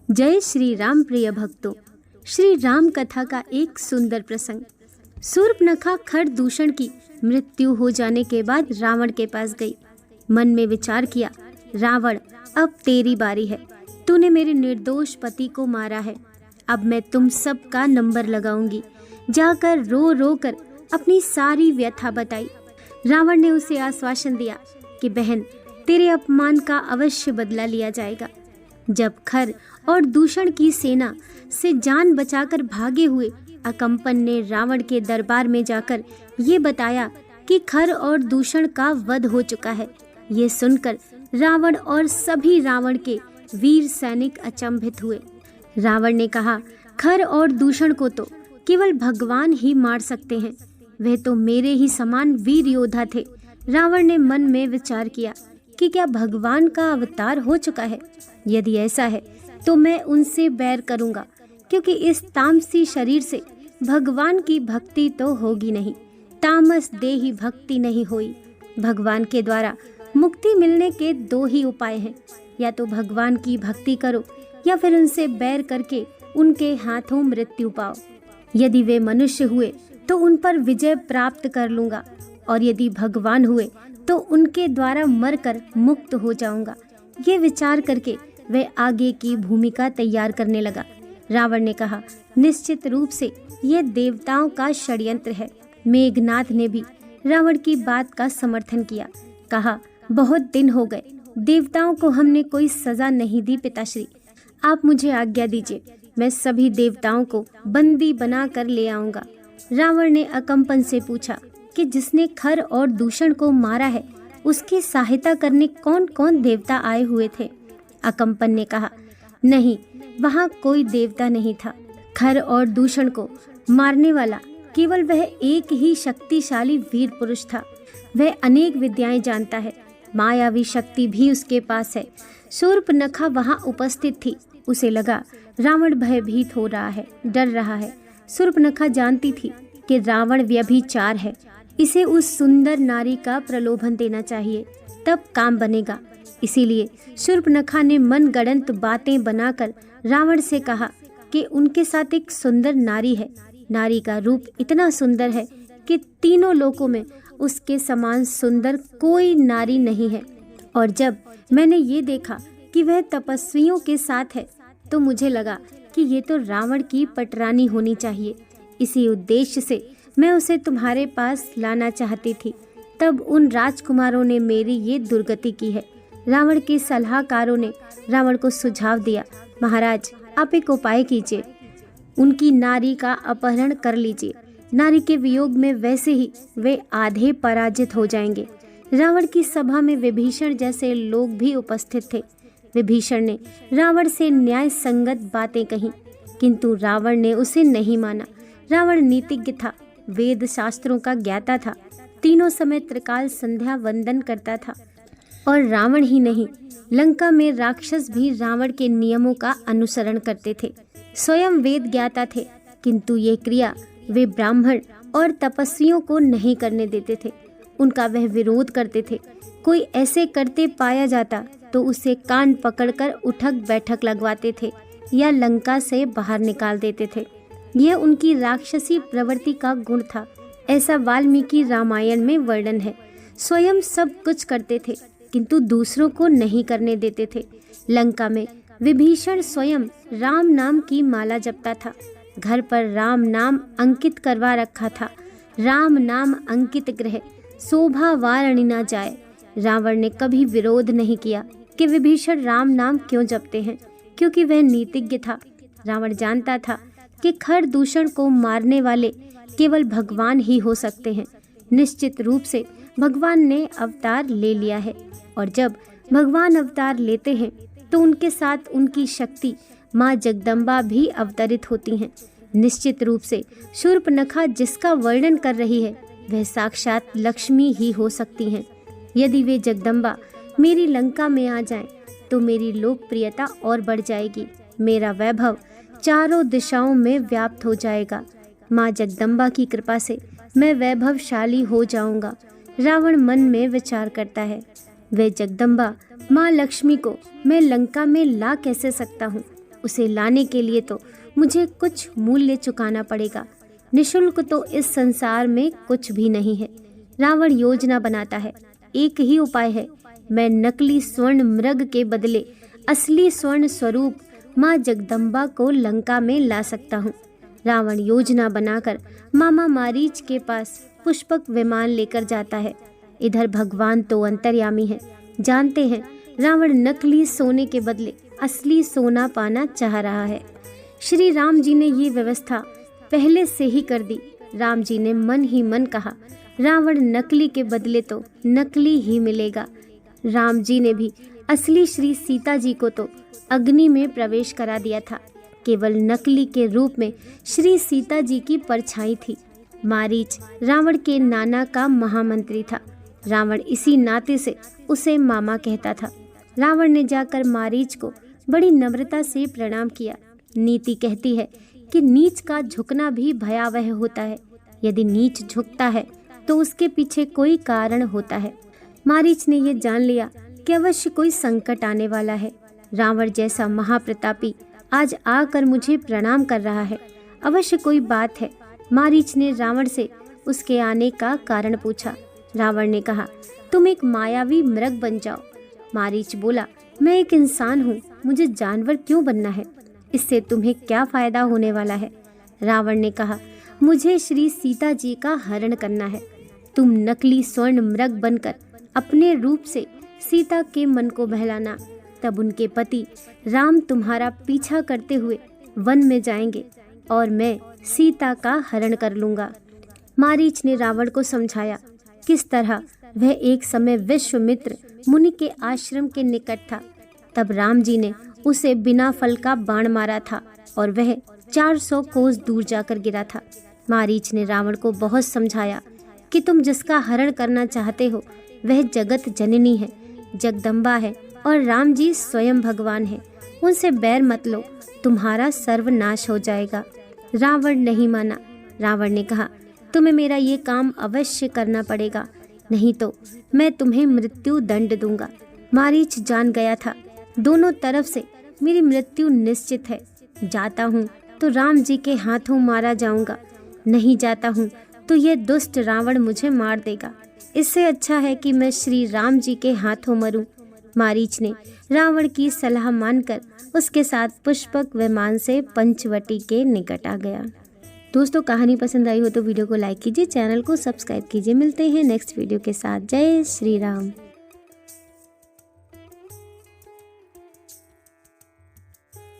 जय श्री राम प्रिय भक्तों। श्री राम कथा का एक सुंदर प्रसंग। शूर्पणखा खर दूषण की मृत्यु हो जाने के बाद रावण के पास गई। मन में विचार किया, रावण अब तेरी बारी है। तूने मेरे निर्दोष पति को मारा है। अब मैं तुम सब का नंबर लगाऊंगी। जाकर रो रो कर अपनी सारी व्यथा बताई। रावण ने उसे आश्वासन दिया कि बहन, तेरे अपमान का अवश्य बदला लिया जाएगा। जब खर और दूषण की सेना से जान बचाकर भागे हुए अकम्पन ने रावण के दरबार में जाकर ये बताया कि खर और दूषण का वध हो चुका है, ये सुनकर रावण और सभी रावण के वीर सैनिक अचंभित हुए। रावण ने कहा, खर और दूषण को तो केवल भगवान ही मार सकते हैं। वह तो मेरे ही समान वीर योद्धा थे। रावण ने मन में विचार किया कि क्या भगवान का अवतार हो चुका है? यदि ऐसा है तो मैं उनसे बैर करूंगा, क्योंकि इस तामसी शरीर से भगवान की भक्ति तो होगी नहीं। तामस देही भक्ति नहीं होई। भगवान के द्वारा मुक्ति मिलने के दो ही उपाय हैं, या तो भगवान की भक्ति करो या फिर उनसे बैर करके उनके हाथों मृत्यु पाओ। यदि वे मनुष्य हुए तो उन पर विजय प्राप्त कर लूंगा, और यदि भगवान हुए तो उनके द्वारा मरकर मुक्त हो जाऊंगा। ये विचार करके वह आगे की भूमिका तैयार करने लगा। रावण ने कहा, निश्चित रूप से यह देवताओं का षड्यंत्र है। मेघनाथ ने भी रावण की बात का समर्थन किया। कहा, बहुत दिन हो गए, देवताओं को हमने कोई सजा नहीं दी पिताश्री। आप मुझे आज्ञा दीजिए, मैं सभी देवताओं को बंदी बना कर ले आऊंगा। रावण ने अकम्पन से पूछा कि जिसने खर और दूषण को मारा है, उसकी सहायता करने कौन कौन देवता आए हुए थे? अकम्पन ने कहा, नहीं, वहाँ कोई देवता नहीं था। खर और दूषण को मारने वाला केवल वह एक ही शक्तिशाली वीर पुरुष था। वह अनेक विद्याएं जानता है, मायावी शक्ति भी उसके पास है। शूर्पणखा वहाँ उपस्थित थी। उसे लगा रावण भयभीत हो रहा है, डर रहा है। शूर्पणखा जानती थी कि रावण व्यभिचार है। इसे उस सुंदर नारी का प्रलोभन देना चाहिए, तब काम बनेगा। इसीलिए शूर्पणखा ने मनगढ़ंत बातें बनाकर रावण से कहा कि उनके साथ एक सुंदर नारी है। नारी का रूप इतना सुंदर है कि तीनों लोकों में उसके समान सुंदर कोई नारी नहीं है। और जब मैंने ये देखा कि वह तपस्वियों के साथ है, तो मुझे लगा कि ये तो रावण की पटरानी होनी चाहिए। इसी उद्देश्य से मैं उसे तुम्हारे पास लाना चाहती थी। तब उन राजकुमारों ने मेरी ये दुर्गति की है। रावण के सलाहकारों ने रावण को सुझाव दिया, महाराज, आप एक उपाय कीजिए, उनकी नारी का अपहरण कर लीजिए। नारी के वियोग में वैसे ही वे आधे पराजित हो जाएंगे। रावण की सभा में विभीषण जैसे लोग भी उपस्थित थे। विभीषण ने रावण से न्याय संगत बातें कही, किंतु रावण ने उसे नहीं माना। रावण नीतिज्ञ था, वेद शास्त्रों का ज्ञाता था, तीनों समय त्रिकाल संध्या वंदन करता था। और रावण ही नहीं, लंका में राक्षस भी रावण के नियमों का अनुसरण करते थे। स्वयं वेद ज्ञाता थे, किंतु ये क्रिया वे ब्राह्मण और तपस्वियों को नहीं करने देते थे। उनका वह विरोध करते थे। कोई ऐसे करते पाया जाता तो उसे कान पकड़कर उठक बैठक लगवाते थे या लंका से बाहर निकाल देते थे। यह उनकी राक्षसी प्रवृत्ति का गुण था। ऐसा वाल्मीकि रामायण में वर्णन है। स्वयं सब कुछ करते थे, किंतु दूसरों को नहीं करने देते थे। लंका में विभीषण स्वयं राम नाम की माला जपता था। घर पर राम नाम अंकित करवा रखा था। राम नाम अंकित ग्रह, शोभा वारणी न जाए। रावण ने कभी विरोध नहीं किया कि विभीषण राम नाम क्यों जपते हैं, क्योंकि वह नीतिज्ञ था। रावण जानता था कि खर दूषण को मारने वाले केवल भगवान ही हो सकते हैं। निश्चित रूप से भगवान ने अवतार ले लिया है, और जब भगवान अवतार लेते हैं तो उनके साथ उनकी शक्ति माँ जगदम्बा भी अवतरित होती हैं। निश्चित रूप से शूर्पणखा जिसका वर्णन कर रही है, वह साक्षात लक्ष्मी ही हो सकती हैं। यदि वे जगदम्बा मेरी लंका में आ जाएं, तो मेरी लोकप्रियता और बढ़ जाएगी। मेरा वैभव चारों दिशाओं में व्याप्त हो जाएगा। माँ जगदम्बा की कृपा से मैं वैभवशाली हो जाऊंगा। रावण मन में विचार करता है, वे जगदम्बा माँ लक्ष्मी को मैं लंका में ला कैसे सकता हूँ? उसे लाने के लिए तो मुझे कुछ मूल्य चुकाना पड़ेगा। निशुल्क तो इस संसार में कुछ भी नहीं है। रावण योजना बनाता है। एक ही उपाय है, मैं नकली स्वर्ण मृग के बदले असली स्वर्ण स्वरूप माँ जगदम्बा को लंका में ला सकता हूँ। रावण योजना बनाकर मामा मारीच के पास पुष्पक विमान लेकर जाता है। इधर भगवान तो अंतर्यामी है, जानते हैं रावण नकली सोने के बदले असली सोना पाना चाह रहा है। श्री राम जी ने ये व्यवस्था पहले से ही कर दी। राम जी ने मन ही मन कहा, रावण नकली के बदले तो नकली ही मिलेगा। राम जी ने भी असली श्री सीता जी को तो अग्नि में प्रवेश करा दिया था। केवल नकली के रूप में श्री सीता जी की परछाई थी। मारीच रावण के नाना का महामंत्री था। रावण इसी नाते से उसे मामा कहता था। रावण ने जाकर मारीच को बड़ी नम्रता से प्रणाम किया। नीति कहती है कि नीच का झुकना भी भयावह होता है। यदि नीच झुकता है तो उसके पीछे कोई कारण होता है। मारीच ने यह जान लिया कि अवश्य कोई संकट आने वाला है। रावण जैसा महाप्रतापी आज आकर मुझे प्रणाम कर रहा है, अवश्य कोई बात है। मारीच ने रावण से उसके आने का कारण पूछा। रावण ने कहा, तुम एक मायावी मृग बन जाओ। मारीच बोला, मैं एक इंसान हूँ, मुझे जानवर क्यों बनना है? इससे तुम्हें क्या फायदा होने वाला है? रावण ने कहा, मुझे श्री सीता जी का हरण करना है। तुम नकली स्वर्ण मृग बनकर अपने रूप से सीता के मन को बहलाना, तब उनके पति राम तुम्हारा पीछा करते हुए वन में जाएंगे और मैं सीता का हरण कर लूंगा। मारीच ने रावण को समझाया किस तरह वह एक समय विश्वामित्र मुनि के आश्रम के निकट था। तब राम जी ने उसे बिना फल का बाण मारा था और वह 400 कोस दूर जाकर गिरा था। मारीच ने रावण को बहुत समझाया कि तुम जिसका हरण करना चाहते हो वह जगत जननी है, जगदम्बा है और राम जी स्वयं भगवान है। उनसे बैर मत लो, तुम्हारा सर्वनाश हो जाएगा। रावण नहीं माना। रावण ने कहा, तुम्हें मेरा ये काम अवश्य करना पड़ेगा, नहीं तो मैं तुम्हें मृत्यु दंड दूंगा। मारीच जान गया था दोनों तरफ से मेरी मृत्यु निश्चित है। जाता हूँ तो राम जी के हाथों मारा जाऊंगा, नहीं जाता हूँ तो यह दुष्ट रावण मुझे मार देगा। इससे अच्छा है कि मैं श्री राम जी के हाथों मरूं। मारीच ने रावण की सलाह मानकर उसके साथ पुष्पक विमान से पंचवटी के निकट आ गया। दोस्तों, कहानी पसंद आई हो तो वीडियो को लाइक कीजिए, चैनल को सब्सक्राइब कीजिए। मिलते हैं नेक्स्ट वीडियो के साथ। जय श्री राम।